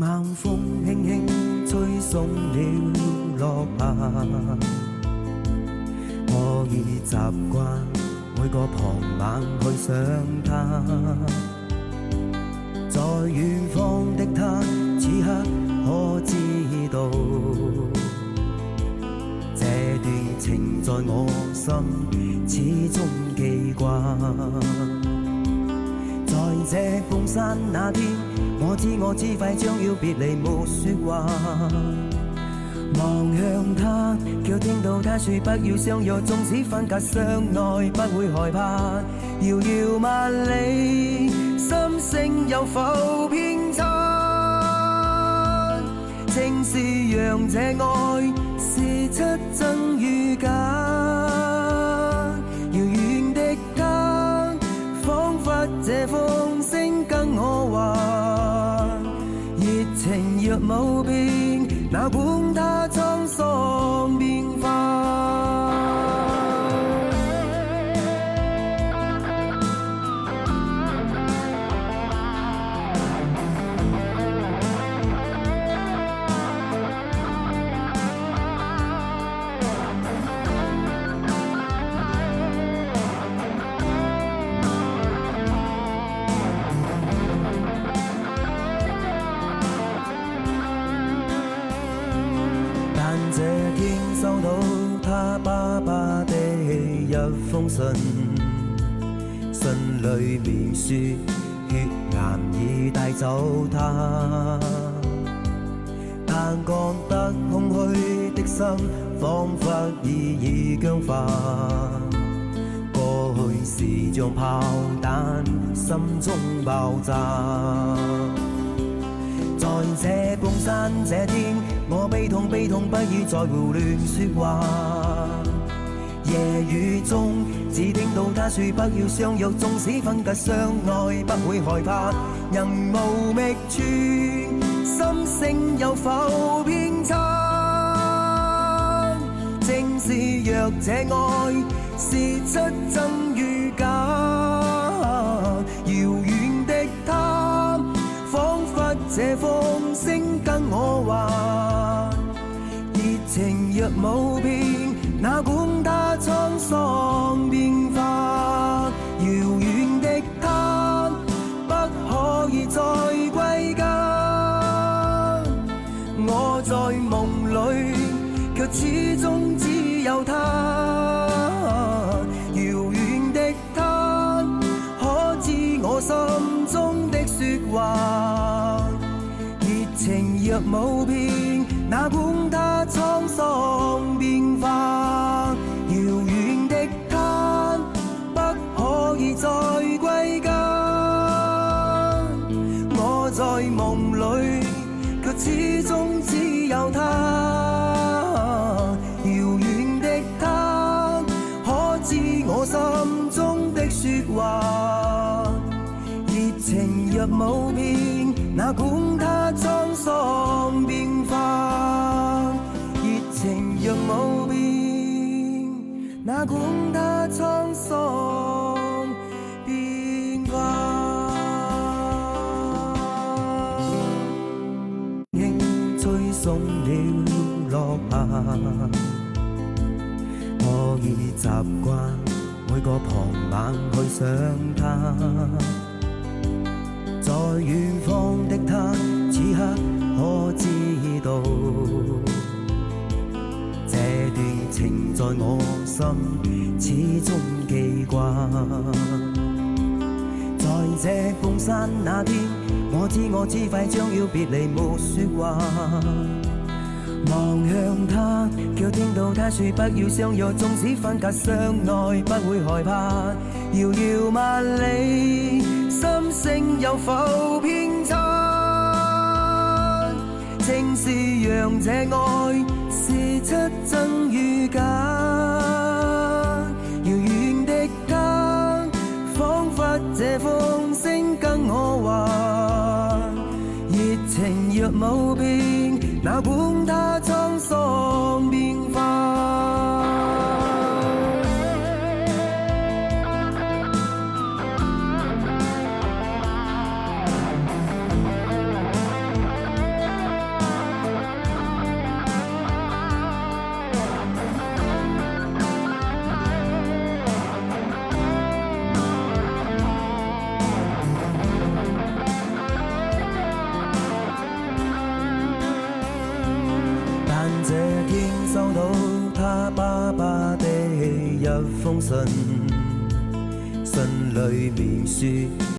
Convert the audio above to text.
晚風輕輕吹送了落霞，我已習慣每個傍晚去想他，在遠方的他此刻可知道，這段情在我心始終記掛。在這封山那天，我知快將要別離，沒說話。望向他，卻聽到他說不要相約，縱使分隔相愛，不會害怕。遙遙萬里，心聲有否偏差？正是讓這愛是出真與假。遙遠的他，彷彿這風聲跟我話，熱情若冇變，哪管它滄桑變化。收到他爸爸的一封信，信裏面說血癌已帶走他，但覺得空虛的心彷彿已僵化。過去是像炮彈，心中爆炸。在這崩山這天，我悲痛，不要再胡亂說話。夜雨中，只聽到他說不要相約，縱使分隔相愛，不會害怕。人無覓處，心聲有否偏差？正是若這愛是出真與假，遙遠的他，彷彿這風聲跟我話，熱情若冇變，哪管它滄桑變化。遙遠的他，不可以再歸家。我在夢裏，卻始終只有他。遙遠的他，可知我心中的說話？熱情若冇變，哪管它滄桑變化。遙遠的他，不可以再歸家。我在夢裏，卻始終只有他。遙遠的他，可知我心中的說話？熱情若冇變，哪管它滄桑變化。熱情若冇變，哪管它滄桑變化。輕吹送了落霞，我已習慣每個傍晚去想他。在遠方的他，此刻可知道，這段情在我心始終記掛。在這封山那天，我知快將要別離，沒說話。望向他，卻聽到他說不要相約，縱使分隔相愛，不會害怕。遙遙萬里，心聲有否偏差？正是讓這愛是出真與假。遙遠的他，彷彿這風聲跟我話，熱情若冇變，哪管它滄桑變化。封信，信裏面說。